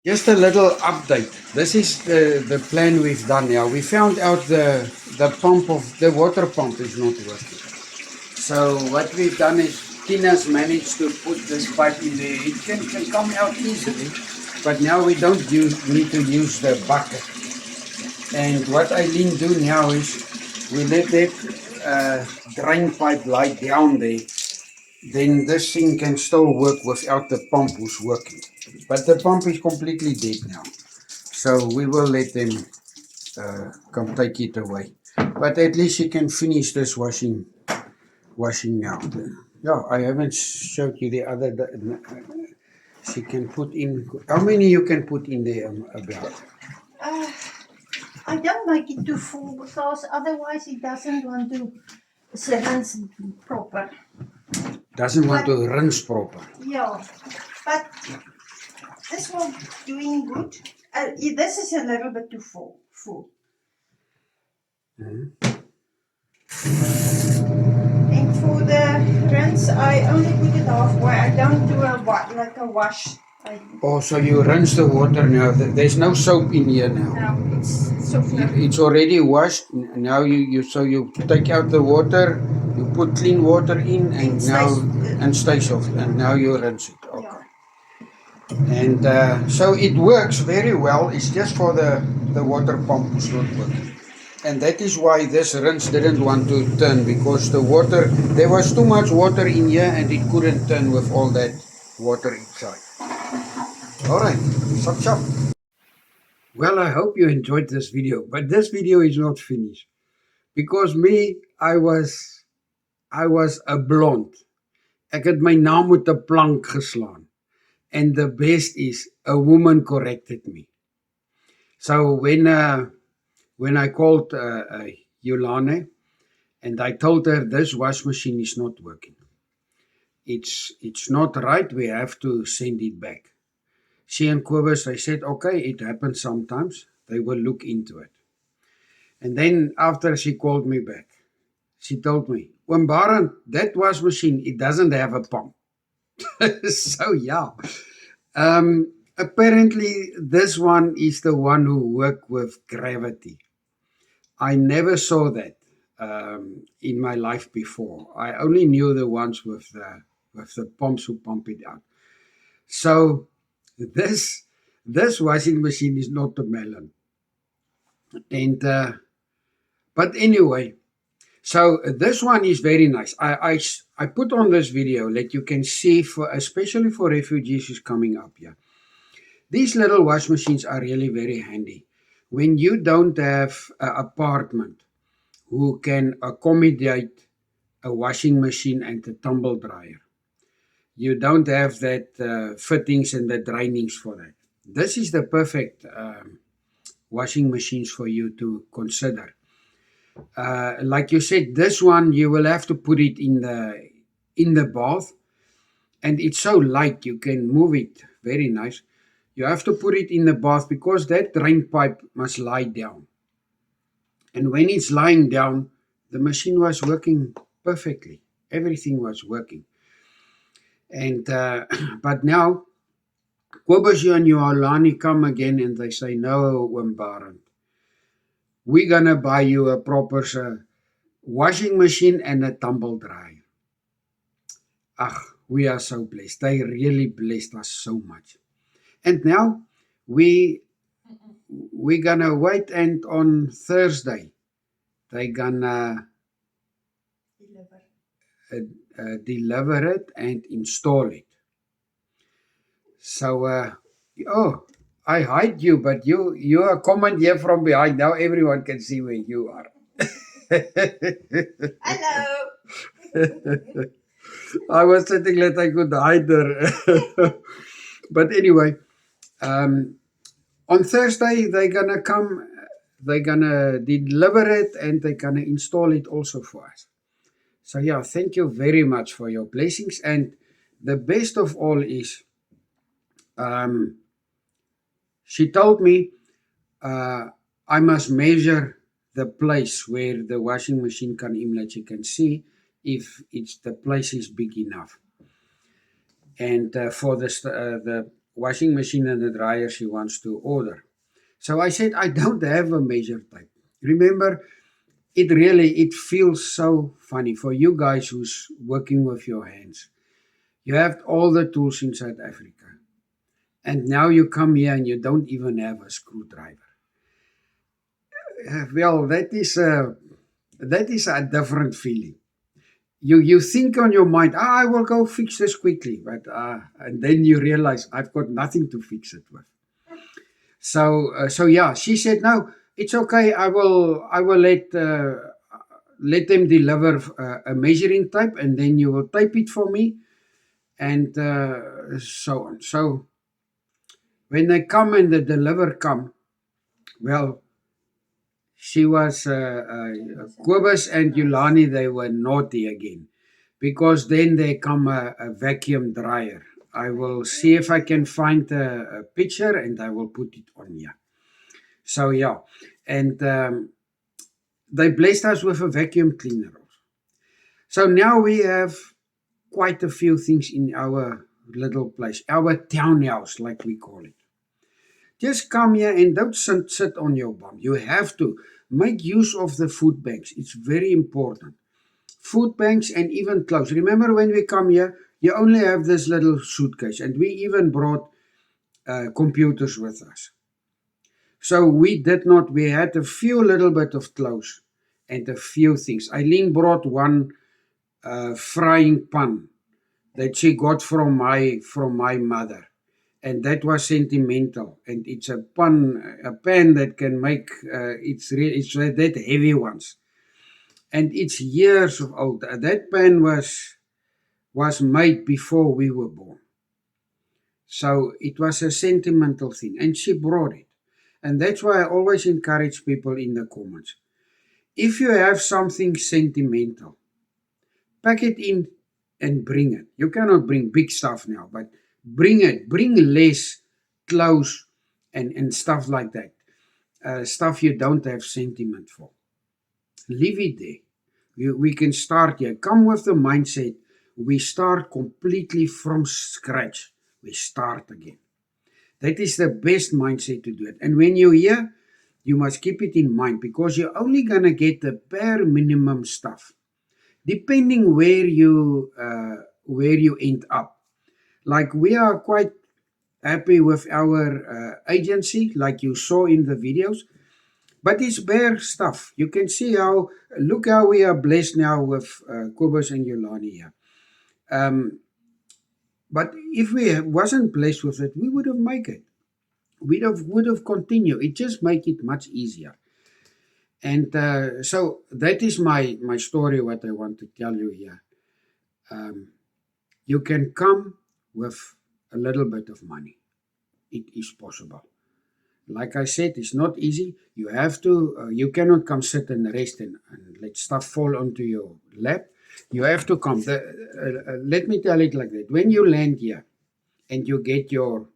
Just a little update. This is the plan we've done now. We found out the water pump is not working. So what we've done is Tina's managed to put this pipe in there. It can come out easily, but now we don't need to use the bucket. And what Eileen do now is we let that drain pipe lie down there. Then this thing can still work without the pump who's working. But the pump is completely dead now. So we will let them come take it away. But at least she can finish this washing now. Yeah, I haven't showed you the other. She can put in, how many you can put in there about? I don't make it too full because otherwise it doesn't want to rinse proper. Doesn't want to rinse proper. Yeah, but this one doing good. This is a little bit too full. And for the rinse, I only put it halfway. I don't do like a wash Oh, so you rinse the water now. There's no soap in here now. Now it's softer. It's already washed. Now you take out the water, you put clean water in, and stay soft. And now you rinse it. Okay. And so it works very well. It's just for the water pump is not working. And that is why this rinse didn't want to turn, because there was too much water in here and it couldn't turn with all that water inside. All right, chop chop. Well, I hope you enjoyed this video, but this video is not finished because I was a blonde. Ek het my naam met 'n plank geslaan. And the best is a woman corrected me. So when I called Yolane and I told her this wash machine is not working, it's not right. We have to send it back. She and Kobus, they said, okay, it happens sometimes. They will look into it. And then after she called me back, she told me, Oom Barend, that wash machine, it doesn't have a pump. So yeah. Apparently this one is the one who works with gravity. I never saw that in my life before. I only knew the ones with the pumps who pump it out. So this washing machine is not a melon. And but anyway, so this one is very nice. I put on this video that you can see, especially for refugees who's coming up here. These little wash machines are really very handy. When you don't have an apartment who can accommodate a washing machine and a tumble dryer, you don't have that fittings and the drainings for that. This is the perfect washing machines for you to consider. Like you said, this one you will have to put it in the bath, and it's so light you can move it very nice. You have to put it in the bath because that drain pipe must lie down. And when it's lying down, the machine was working perfectly. Everything was working. And but now Kobus and Yolani come again and they say, no, Oom Barend, we're going to buy you a proper washing machine and a tumble dryer. We are so blessed. They really blessed us so much. And now we're going to wait, and on Thursday they're going to deliver it and install it. So, I hide you, but you are comment here from behind. Now everyone can see where you are. Hello. I was sitting that I could hide her. But anyway, on Thursday they're gonna come. They're gonna deliver it and they're gonna install it also for us. So yeah, thank you very much for your blessings. And the best of all is, she told me I must measure the place where the washing machine can aim, that you can see if the place is big enough. And for the washing machine and the dryer she wants to order. So I said, I don't have a measure tape. Remember, it feels so funny for you guys who's working with your hands. You have all the tools in South Africa. And now you come here and you don't even have a screwdriver. Well, that is a different feeling. You think on your mind, I will go fix this quickly, but and then you realize I've got nothing to fix it with. So yeah, she said, no, it's okay. I will let them deliver a measuring tape, and then you will tape it for me, and so on. So when they come and the deliver come, well, she was Kobus and Yolani, they were naughty again, because then there come a vacuum dryer. I will see if I can find a picture and I will put it on here. So yeah, and they blessed us with a vacuum cleaner. So now we have quite a few things in our little place, our townhouse, like we call it. Just come here and don't sit on your bum. You have to make use of the food banks. It's very important. Food banks and even clothes. Remember when we come here, you only have this little suitcase, and we even brought computers with us. So we had a few little bit of clothes and a few things. Eileen brought one frying pan that she got from my mother, and that was sentimental. And it's a pan that can make it's that heavy ones, and it's years of old. That pan was made before we were born, so it was a sentimental thing, and she brought it. And that's why I always encourage people in the comments. If you have something sentimental, pack it in and bring it. You cannot bring big stuff now, but bring it. Bring less clothes and stuff like that. Stuff you don't have sentiment for. Leave it there. We can start here. Come with the mindset. We start completely from scratch. We start again. That is the best mindset to do it. And when you're here, you must keep it in mind, because you're only going to get the bare minimum stuff, depending where you end up. Like, we are quite happy with our agency, like you saw in the videos, but it's bare stuff. You can see look how we are blessed now with Kobus and Yolani here. But if we wasn't blessed with it, we would have made it. Would have continued. It just make it much easier. And so that is my story, what I want to tell you here. You can come with a little bit of money. It is possible. Like I said, it's not easy. You have to, you cannot come sit and rest and let stuff fall onto your lap. You have to come. Let me tell it like that. When you land here and you get your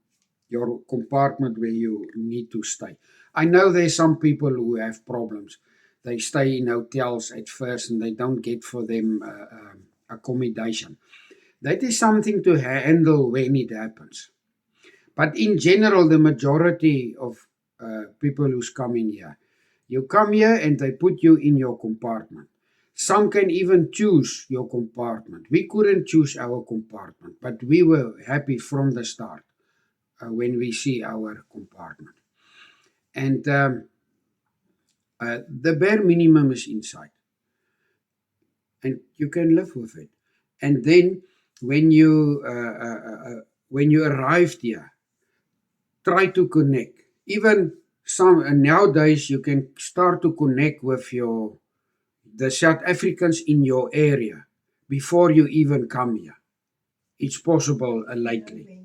compartment where you need to stay. I know there's some people who have problems. They stay in hotels at first and they don't get for them accommodation. That is something to handle when it happens. But in general, the majority of people who's coming here, you come here and they put you in your compartment. Some can even choose your compartment. We couldn't choose our compartment, but we were happy from the start when we see our compartment. And the bare minimum is inside. And you can live with it. And then when you arrived here, try to connect. Even nowadays you can start to connect with the South Africans in your area before you even come here. It's possible lately.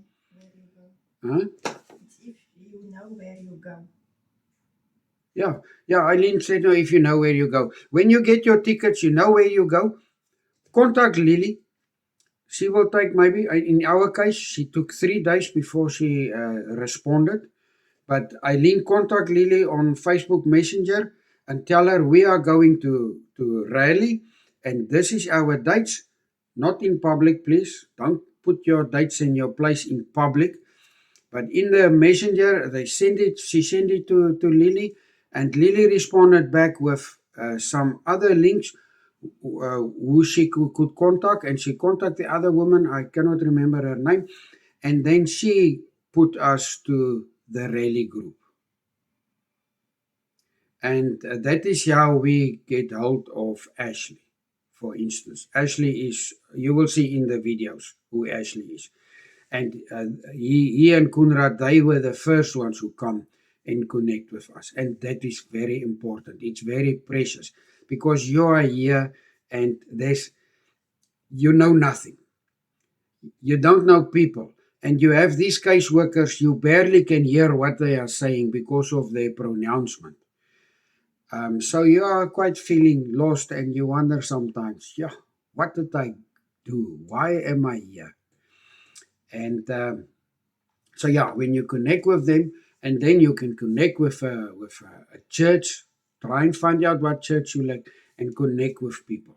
Huh? It's if you know where you go. Yeah. Eileen said, no, if you know where you go. When you get your tickets, you know where you go. Contact Lily. She will take maybe, in our case, she took 3 days before she responded. But Eileen, contact Lily on Facebook Messenger and tell her we are going to Raleigh and this is our dates. Not in public, please. Don't put your dates and your place in public. But in the messenger, she sent it to Lily, and Lily responded back with some other links who she could contact, and she contacted the other woman, I cannot remember her name, and then she put us to the Raleigh group. And that is how we get hold of Ashley, for instance. Ashley is, you will see in the videos who Ashley is. And he and Kunrad, they were the first ones who come and connect with us. And that is very important. It's very precious because you are here and you know nothing. You don't know people. And you have these case workers, you barely can hear what they are saying because of their pronouncement. So you are quite feeling lost and you wonder sometimes, what did I do? Why am I here? And when you connect with them, and then you can connect with a church, try and find out what church you like and connect with people.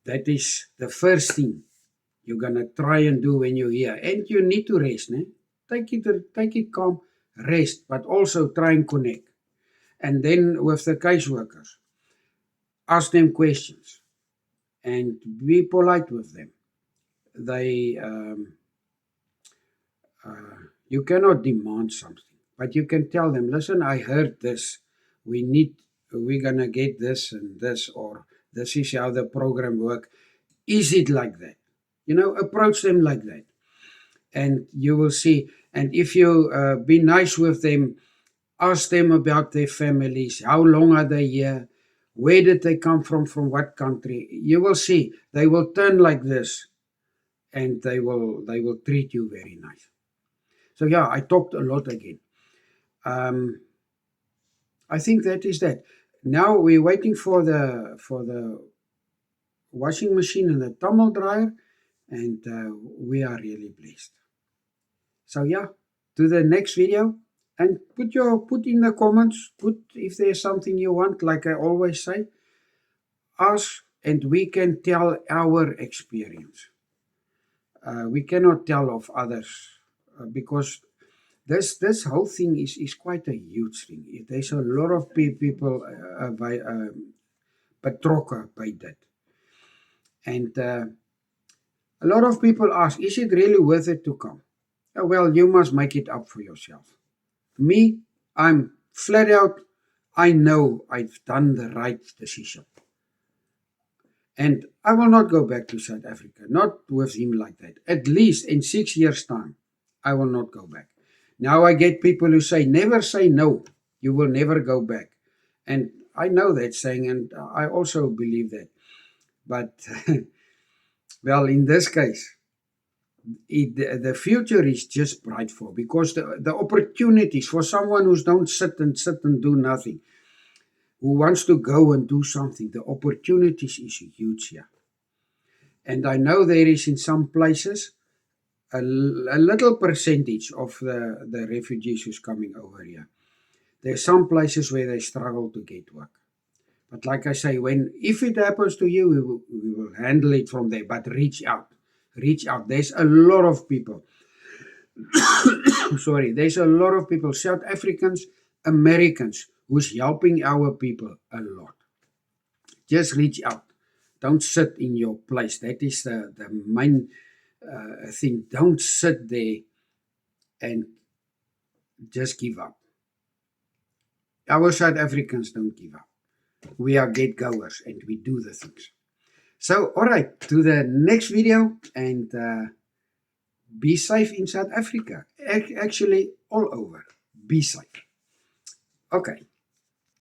That is the first thing you're going to try and do when you're here. And you need to rest. Ne? Take it calm, rest, but also try and connect. And then with the caseworkers, ask them questions and be polite with them. They, you cannot demand something, but you can tell them, listen, I heard this. We're going to get this and this, or this is how the program works. Is it like that? Approach them like that. And you will see. And if you be nice with them, ask them about their families. How long are they here? Where did they come from what country? You will see. They will turn like this, and they will treat you very nice. So yeah, I talked a lot again. I think that is that. Now we're waiting for the washing machine and the tumble dryer, and we are really blessed. So yeah, to the next video, and put in the comments, if there's something you want, like I always say, ask, and we can tell our experience. We cannot tell of others because this whole thing is quite a huge thing. There's a lot of people betrokken by that. And a lot of people ask, is it really worth it to come? Well, you must make it up for yourself. Me, I'm flat out, I know I've done the right decision. And I will not go back to South Africa, not with him like that. At least in 6 years' time, I will not go back. Now I get people who say, never say no, you will never go back. And I know that saying, and I also believe that. But, well, in this case, the future is just bright for, because the opportunities for someone who don't sit and do nothing, who wants to go and do something, the opportunities is huge here. And I know there is in some places a little percentage of the refugees who's coming over here. There's some places where they struggle to get work. But like I say, if it happens to you, we will handle it from there. But reach out. Reach out. There's a lot of people. Sorry, there's a lot of people, South Africans, Americans, who's helping our people a lot. Just reach out. Don't sit in your place. That is the main thing. Don't sit there and just give up. Our South Africans don't give up. We are get-goers and we do the things. So, all right, to the next video, and be safe in South Africa. Actually, all over. Be safe. Okay.